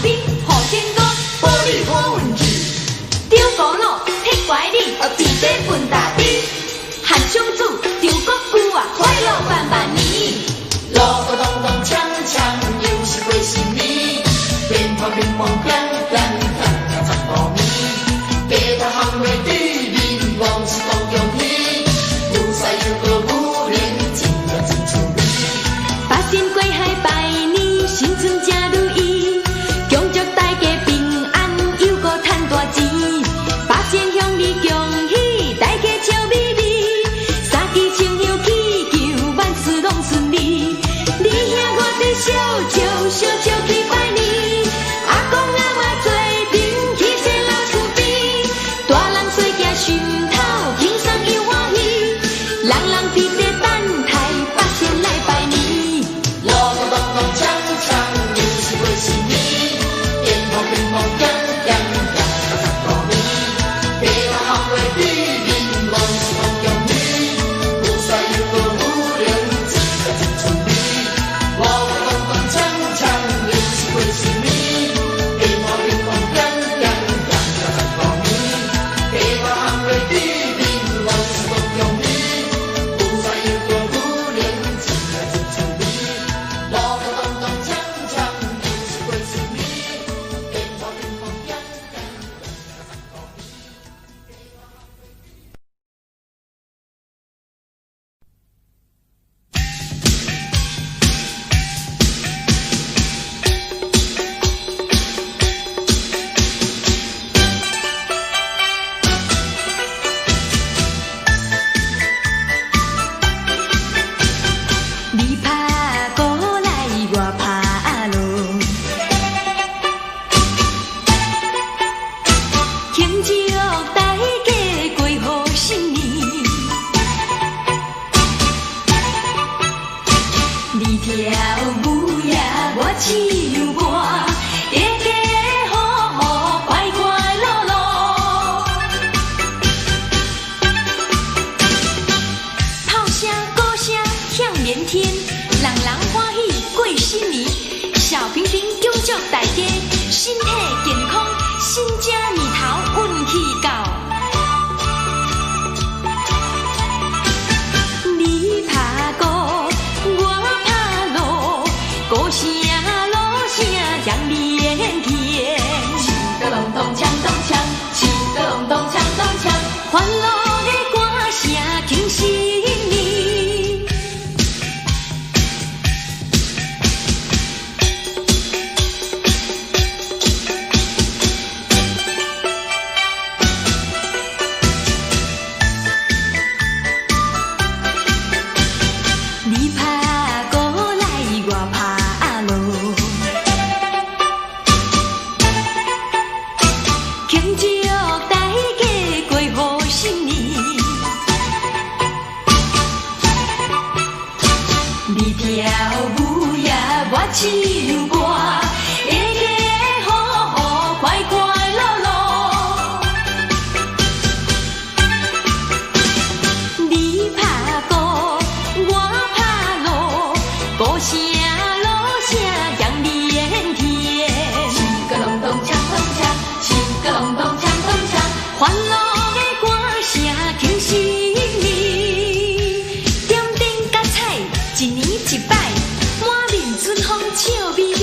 兵好天公，保你好运气。张公路铁拐李，地底分大地。汉公主张国舅啊，快乐万万年。锣鼓咚咚锵锵，又是过新年。鞭炮乒乓响响，响十五年。街头巷尾对面，往事多恭喜。牛赛又过5年，真呀真趣味。八仙过海拜年，新春正如意。恭祝大家平安，又搁赚大钱。八仙向你恭喜，大家笑眯眯。三支清香祈求，万事拢顺利。你兄我弟小酒，小酒去拜年。阿公阿嬷做阵，去世老厝边。大人细行心头，轻松又欢喜。人人伫地等待，八仙来拜年。锣鼓咚咚锵锵，又是过新年。鞭炮乒乓响响，响十五年。街头巷尾对面，往事多恭喜。牛赛又过5年，真呀真趣味。锣鼓咚咚锵锵，又是过新年。鞭炮乒乓响响，响十五年。街头巷尾对面，往事多恭喜。牛赛又过5年，真呀真趣味。锣鼓咚咚锵锵，又是过新年。鞭炮乒乓响响，响十五年。你拍鼓来，我拍锣，庆祝大家过好新年。你跳舞呀，我唱歌，大家好好快快乐乐。炮声鼓声响连天，人人欢喜过新年。小平平恭祝大家身体健康，新正年头运气高。你拍鼓，我拍锣，鼓声锣声响连天。七个隆咚锵咚锵，七个隆咚锵咚锵，欢乐的歌声听新年。你拍鼓来，我拍锣，庆祝大家过好新年。你跳舞呀，我唱歌，大家好好快快乐乐。你拍鼓，我拍锣，鼓声锣声响连天。七个隆咚锵咚锵，七个隆咚锵咚锵，欢乐的歌声听新年。点灯甲彩，一年一摆，满面春风笑眯眯。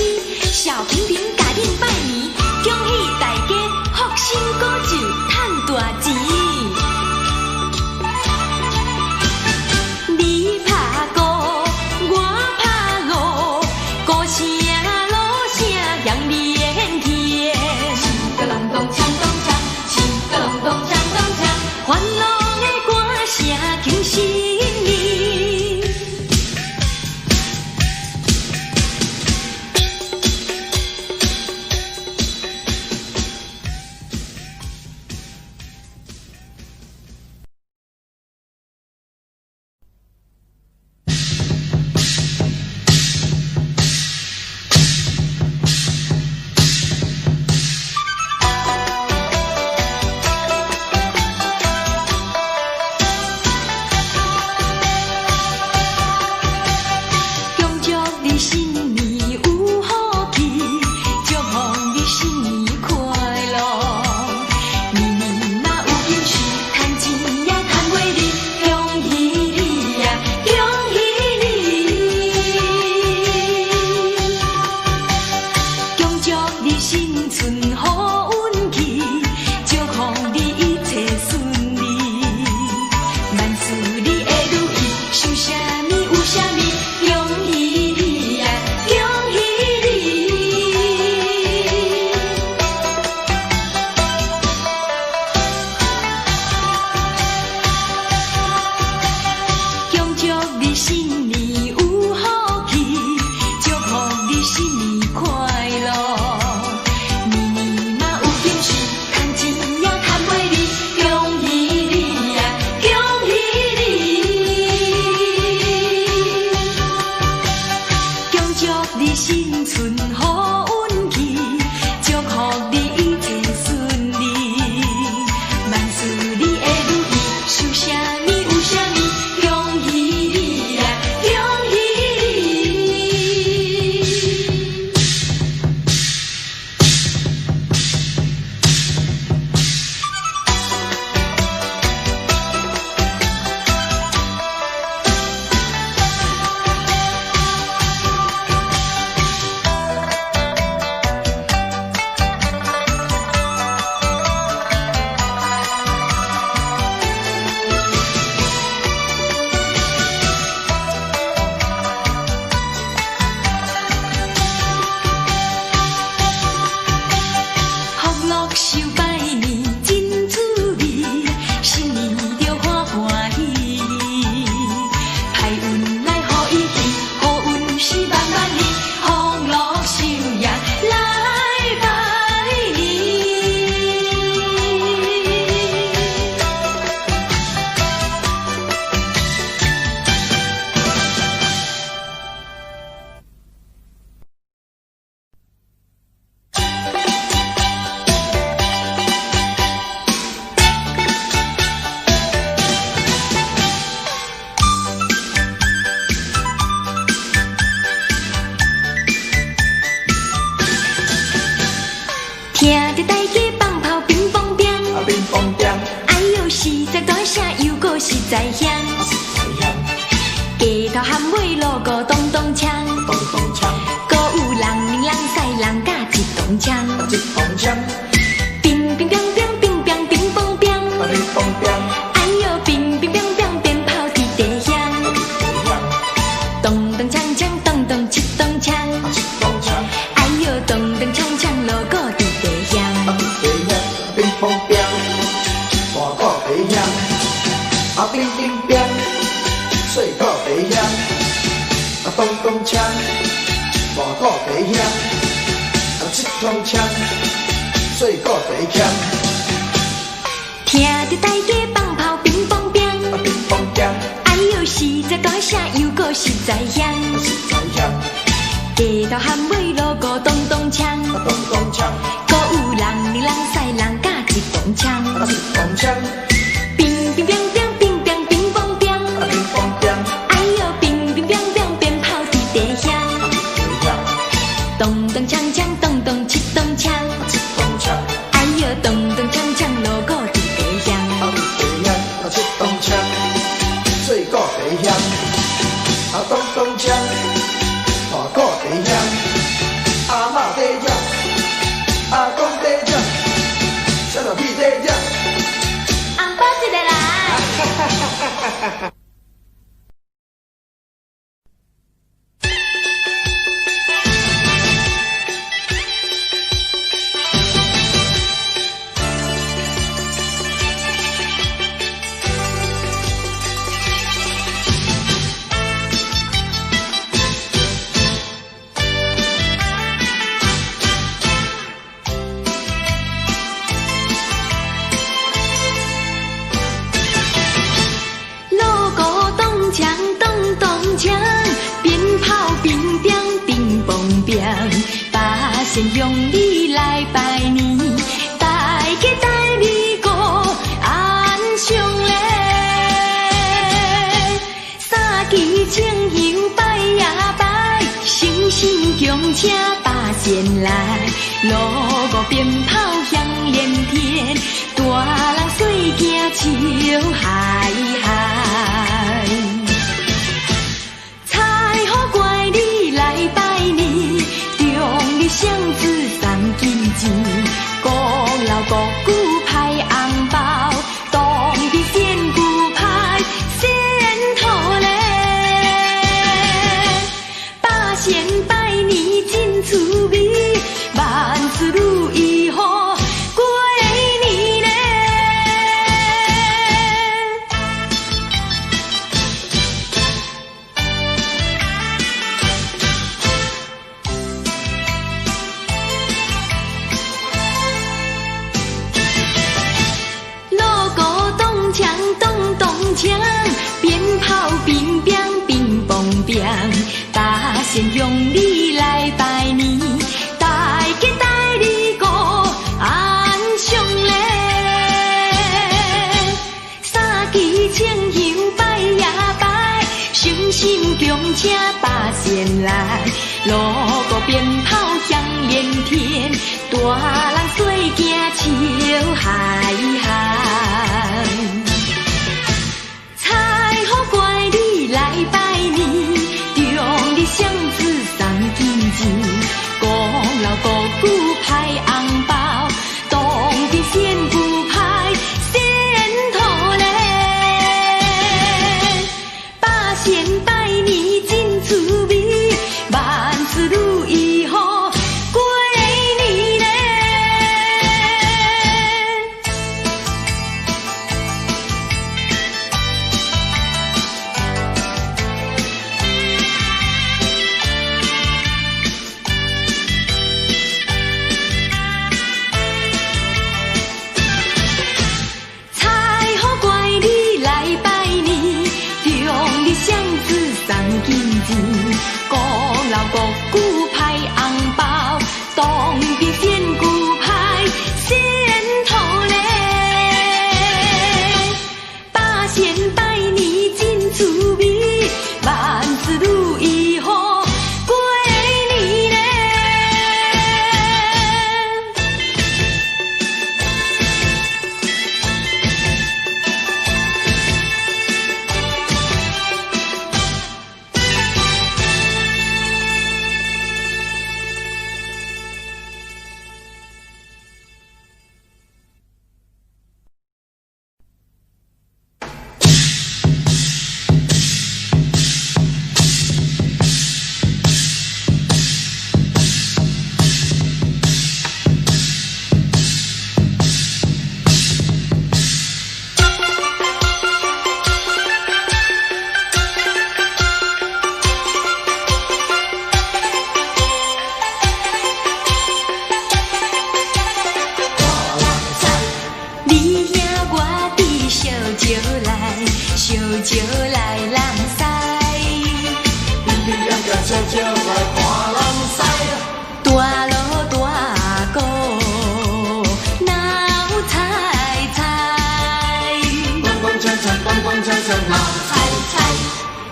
声又搁实在香。街头喊尾路个咚咚锵，搁有人铃人驶人甲一咚锵，乒乒乓乓乒乓乒乓乓，哎呦乒乒乓乓鞭炮伫地响，咚咚锵锵咚咚七咚锵，哎呦咚咚锵锵路个伫地响，乒乓乓，大鼓地响，乒乒乓，细鼓地响，咚咚锵，大鼓地响，七咚锵，细鼓地响。听着大家放炮乒乓乓，哎呦实在大声又搁实在响，街头喊尾路个咚咚锵，搁有人铃人驶人甲一咚锵，乒乒乓乓乒乓乒乓乓，哎呦乒乒乓乓鞭炮伫地响，咚咚锵锵咚咚七咚锵，哎呦咚咚锵锵路个伫地响，七咚锵，细鼓地响，咚咚锵，大鼓地响，阿嬷地响，阿公地响，小老弟地响。红包一个来。用你来拜年，大家带你过安详嘞。三支清香拜呀拜，诚心恭请八仙来。锣鼓鞭炮响连天，大人细囝笑嗨嗨。彩虹怪你来拜年。巷子三金钱，鼓老鼓鼓派红包，当地仙姑派仙头嘞。八仙拜年真趣味，万事如意好过年嘞。枪鞭炮乒乒乒乓乒，八仙用你来拜年，大家带你过安详嘞。三支清香拜呀拜，诚心恭请八仙来，锣鼓鞭炮响连天，大人细囝笑嗨嗨。来拜年，中日巷子三金钱，鼓老鼓鼓派红包，当地仙姑派仙头嘞。八仙拜年真趣味，万事如意好过年嘞。巷子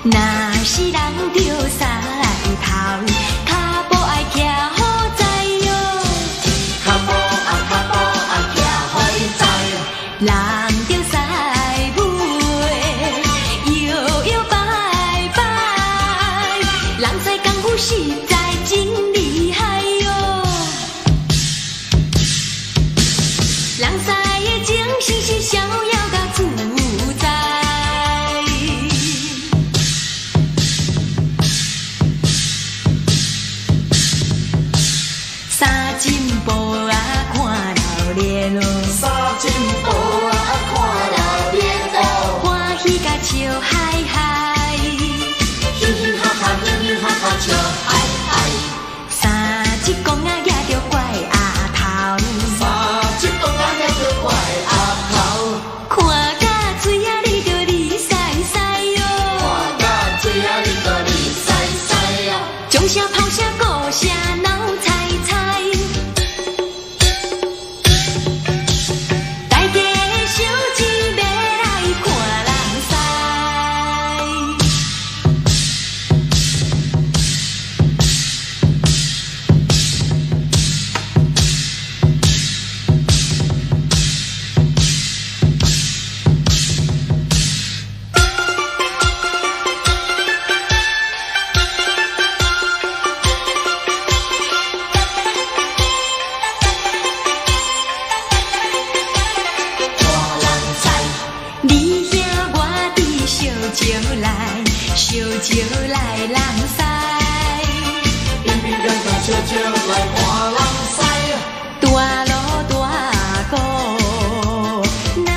若是人着晒头，脚步爱徛好在哟。脚步爱徛好伊知。人着晒尾，摇摇摆摆，人使功夫实在真厉害哟。人使的精神是逍遥甲自在。三进步啊，看老练咯。三进步啊，看老练哦。欢喜甲笑嗨嗨，嘻嘻哈哈，嘻嘻哈哈笑嗨嗨。三只公仔举着怪阿头，三只公仔举着怪阿头，看甲水啊哩着哩晒晒哟。看甲水啊哩着哩晒晒哦。钟声炮声鼓声闹猜猜。烧酒来人使，冰冰凉凉烧酒来看人使。大路大鼓闹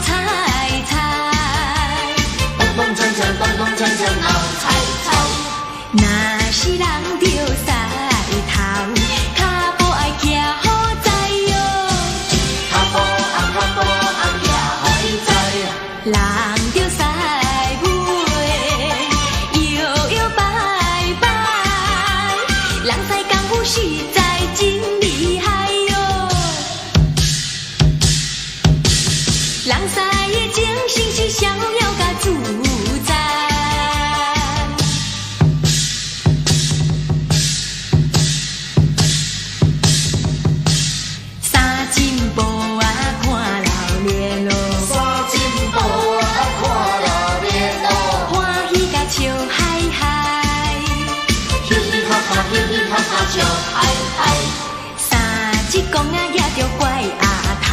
猜猜，咚咚锵锵，咚咚锵锵闹猜猜。若是人着晒头，脚步爱徛好在哟。脚步爱徛好伊知。人着晒人使功夫实在真厉害哟，人使的精神是逍遥甲自在。三进步啊，看老练咯。三进步啊，看老练哦。欢喜甲笑嗨嗨。嘻嘻哈哈，嘻嘻哈哈笑嗨嗨。三只公仔举着怪阿头，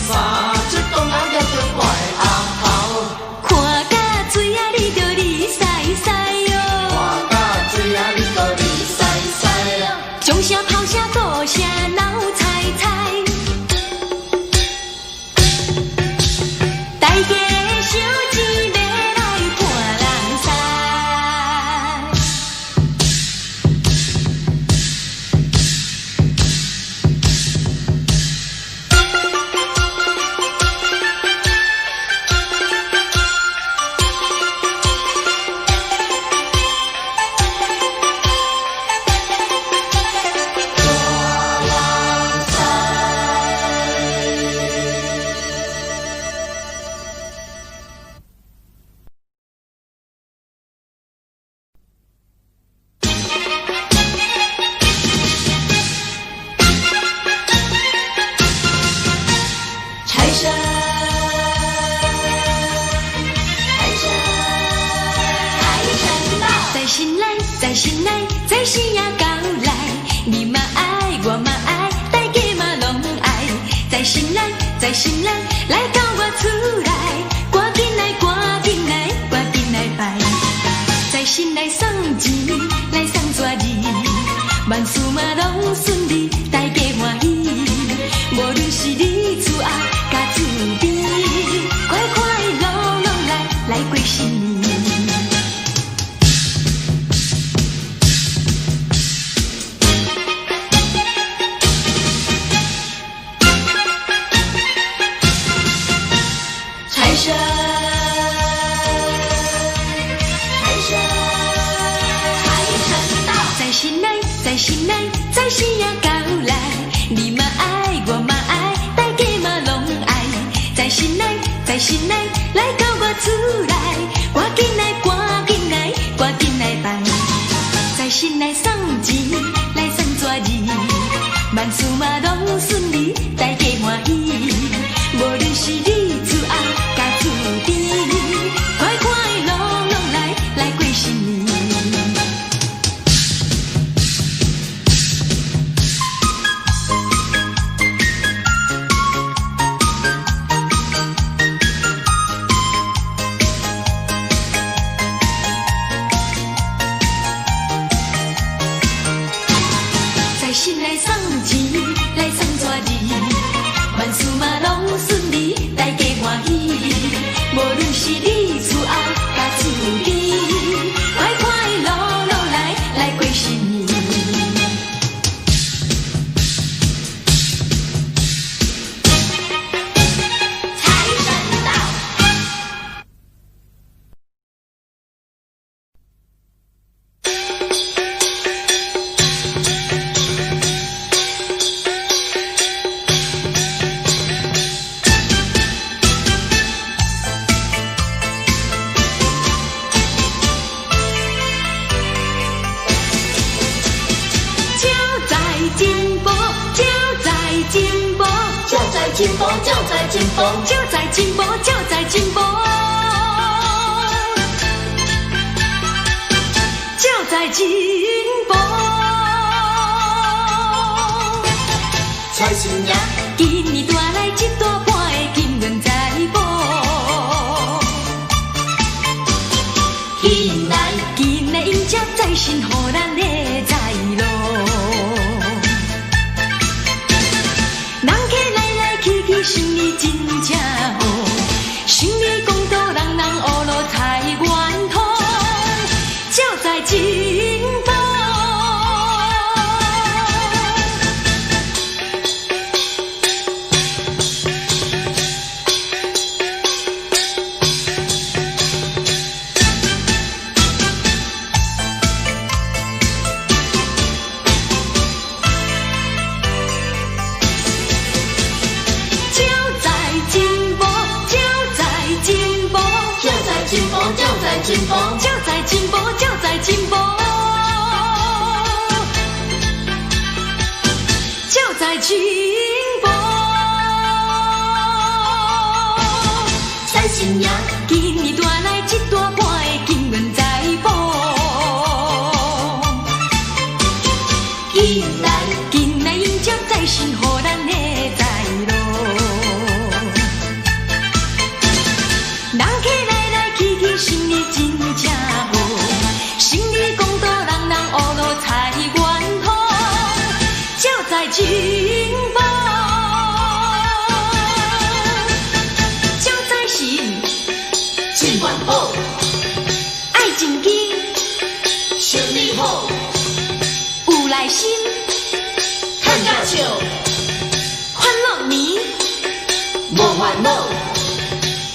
三只公仔举着怪阿头，看甲水啊哩着哩晒晒哟。看甲水啊哩着哩晒晒哦。钟声炮声鼓声闹猜猜，大家烧钱要来看人使。财神，财神，财神到！在心内，在心内，在心呀到来，你嘛爱，我嘛爱，大家嘛拢爱。在心内，在心内，来到我厝内，赶紧来，赶紧来，赶紧来拜。在心内送钱，来送纸字，万事嘛拢顺利，大家欢喜。无论是你厝后甲厝边，快快乐乐来过新年。财神，财神，财神到！在心内，在心内，在心呀到来，你嘛爱，我嘛爱，大家嘛拢爱。在心内，在心内，来到我厝内，赶紧来，赶紧进步，就在进步，就在进步，就在进步，就在进步。财神爷，今年带来一大半的金元财宝，进来，今来迎接财神，予咱的财路。人客来来去去，生意真正好，生意公道，人人学路财源通，就在进步。进步，就在进步，就在进步，就在进步。财神爷，今年带来一大半的金元财宝，进来迎接财神，予咱的财路。人客来来去去，生意真正好，生意公道，人人学路财源通，就在进步，就在神进元宝，爱正经，生意好，有耐心，赚甲笑，欢乐年，无烦恼。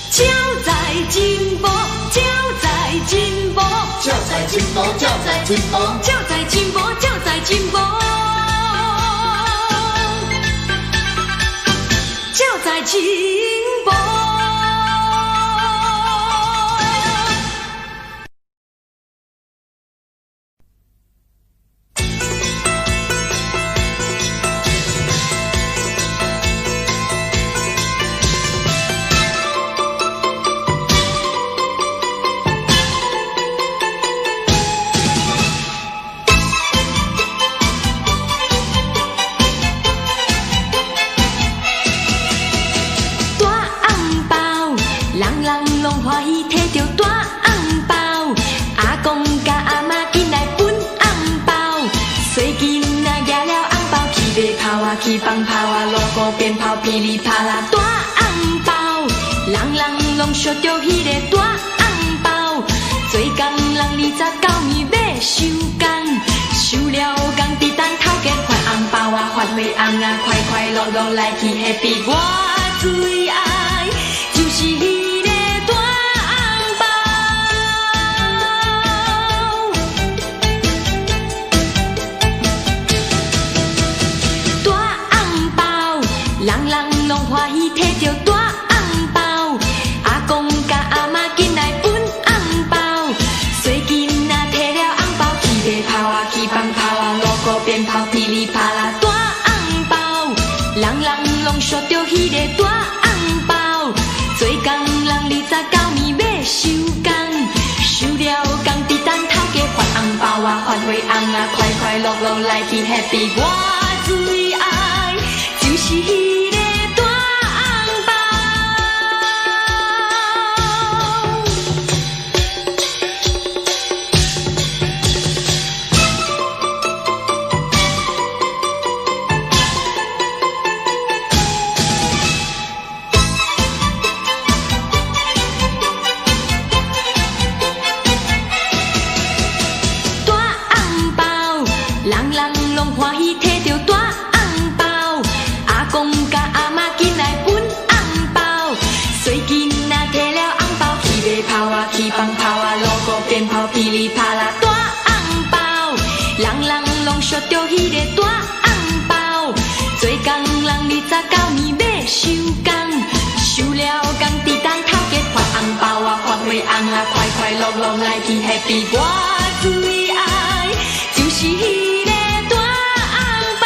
就在进步，就在进步，就在进步，就在进步，就在进步，就在进步，就在进步。去放炮啊，锣鼓鞭炮噼里啪啦，大红包，人人拢想着迄个大红包。做工人29暝要收工，收了工伫等头家发红包啊，发花红啊，快快乐乐来去 Happy。我最爱就是迄个大红包。人人拢欢喜摕着大红包，阿公甲阿嬷紧来分红包。细囡仔摕了红包去买炮啊，去放炮啊，锣鼓鞭炮噼里啪啦，大红包。人人拢想着迄个大红包，做工人29暝要收工，收了工伫等头家发红包啊，发花红啊，快快乐乐来去 Happy。我最爱就是迄个大红包。大红包，人人拢欢喜摕着大红包。阿公甲阿嬷紧来分红包，细囡仔摕了红包去买炮啊，去放炮啊，锣鼓鞭炮噼里啪啦，大红包。人人拢想着迄个大红包，做工人29暝要收工，收了工伫等头家发红包啊，发花红啊，快快乐乐来去 Happy。我最爱就是迄个大红包。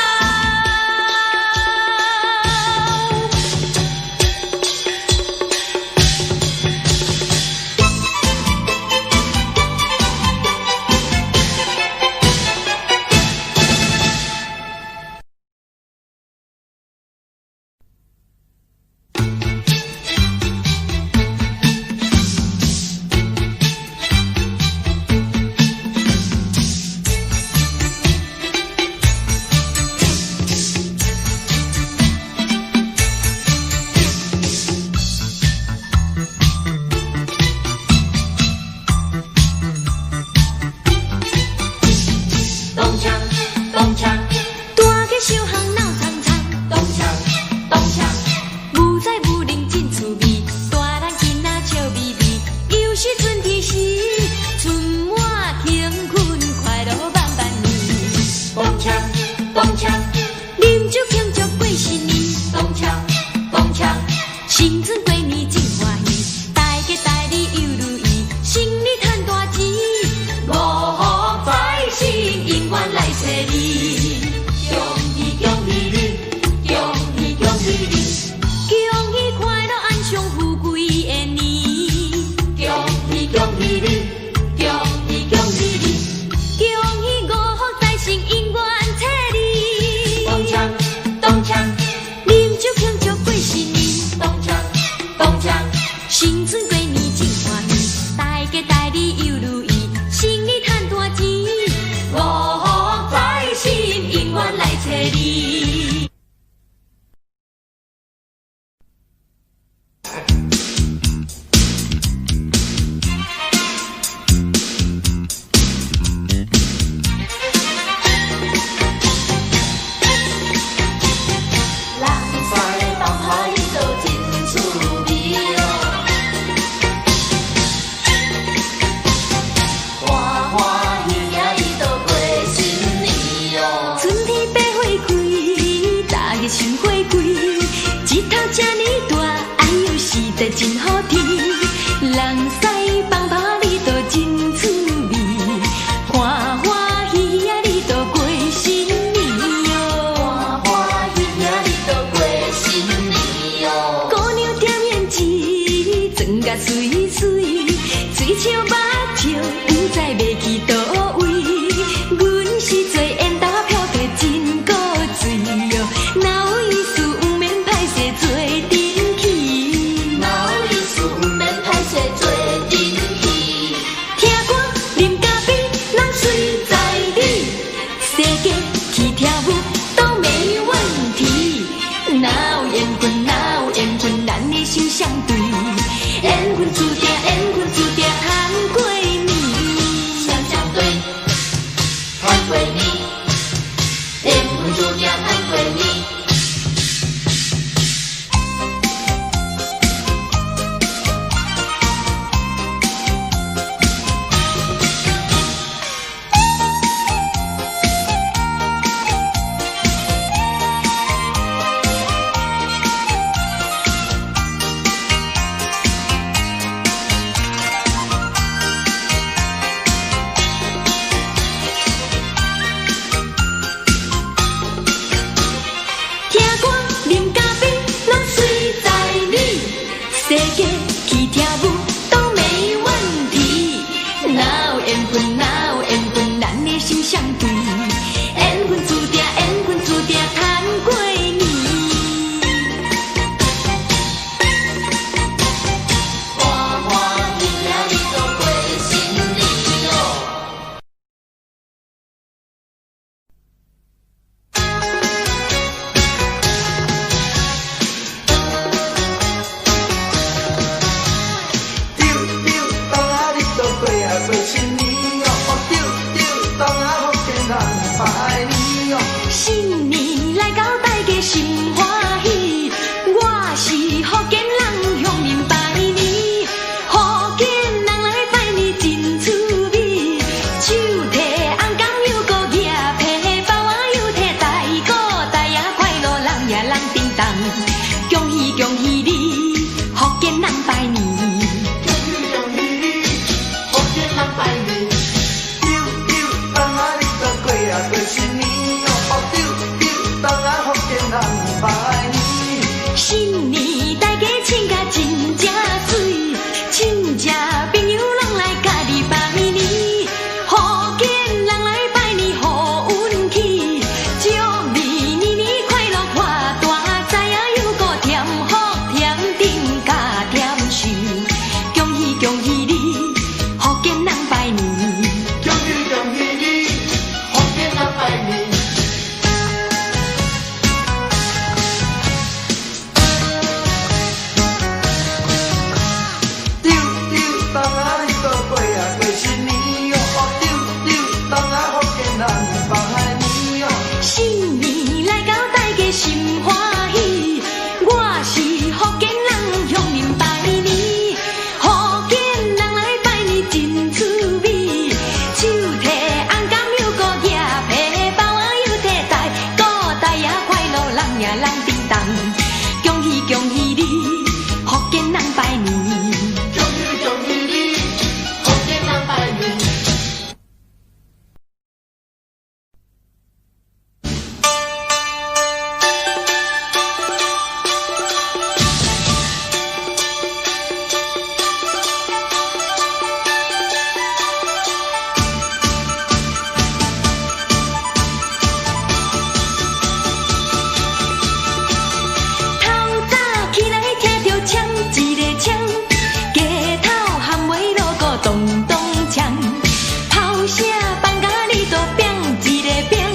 声放甲你都变一个变，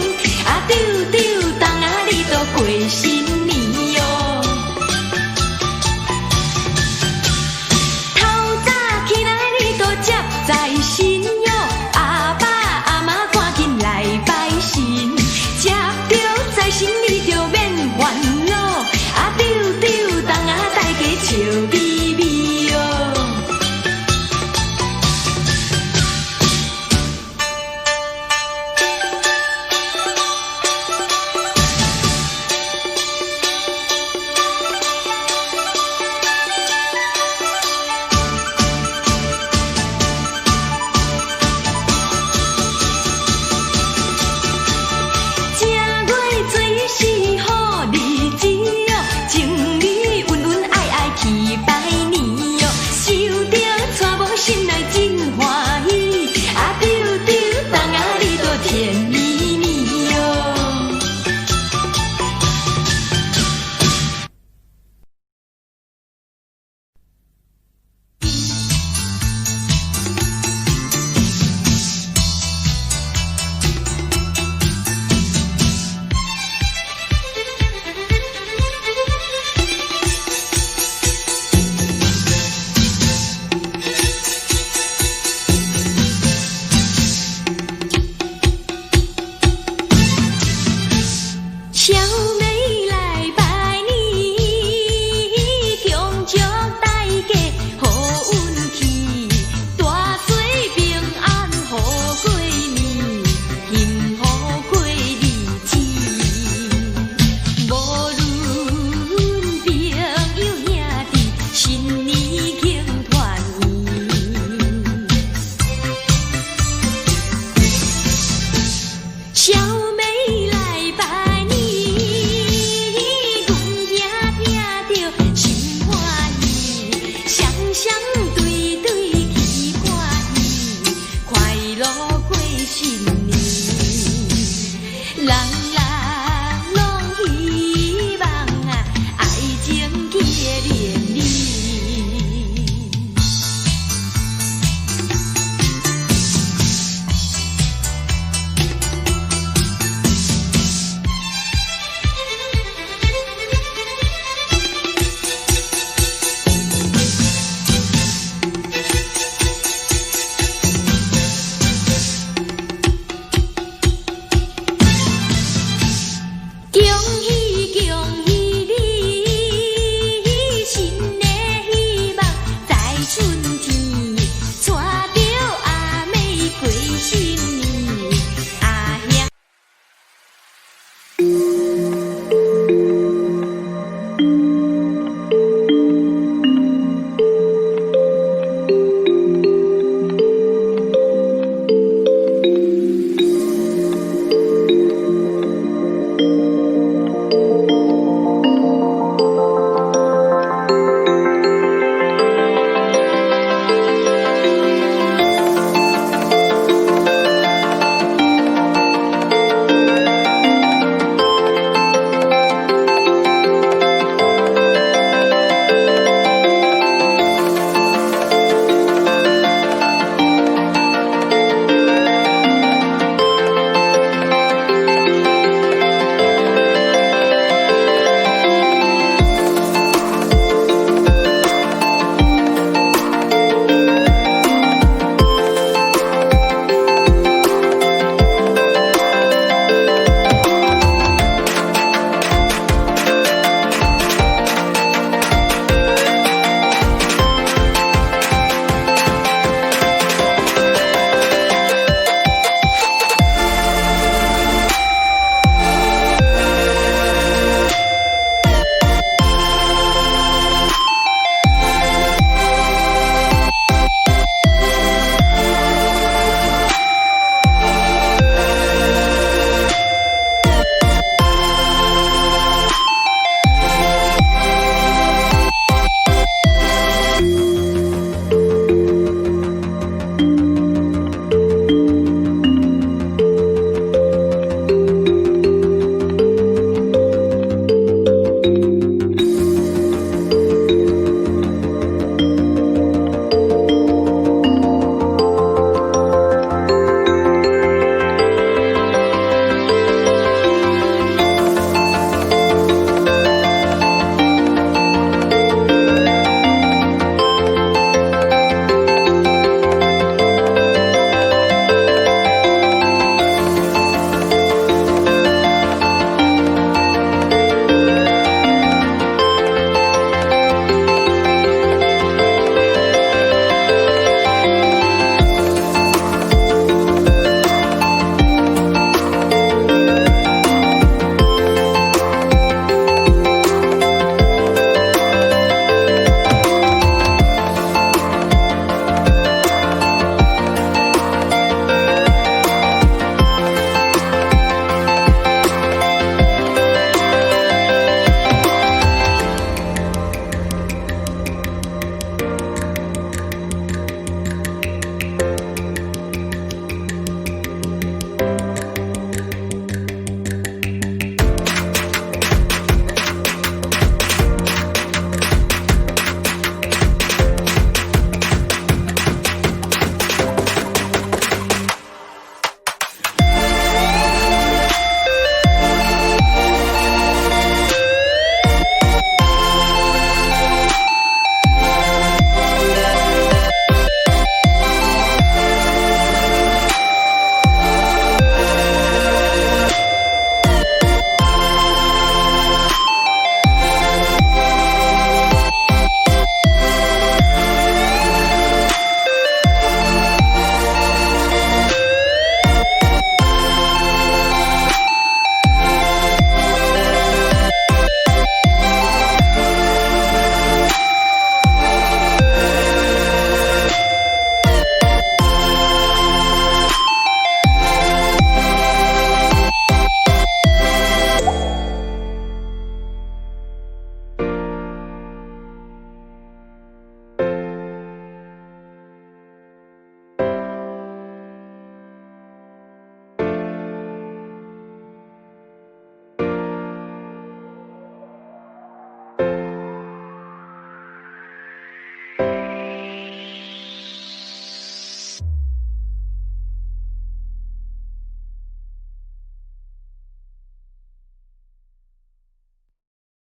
啊丢丢当啊你都过新年哟。头早起来你都接在心哟，阿爸阿妈赶紧来拜神，接着财神你就免烦恼，啊丢丢当啊大家笑咪咪哟。正月做是好日子哟，情侣恩恩爱爱去拜年哟，收着娶某心内真欢喜，啊丢丢当啊你都甜蜜蜜哟。小妹来拜年，恭祝大家好运气，大水平安好过年，幸福过日子。无论朋友兄弟，新年庆团圆。小妹来拜年，双双对对去欢喜，快乐过新年，人人拢希望啊，爱情结连理。恭喜恭喜你，新的希望在春天，带着阿妹过新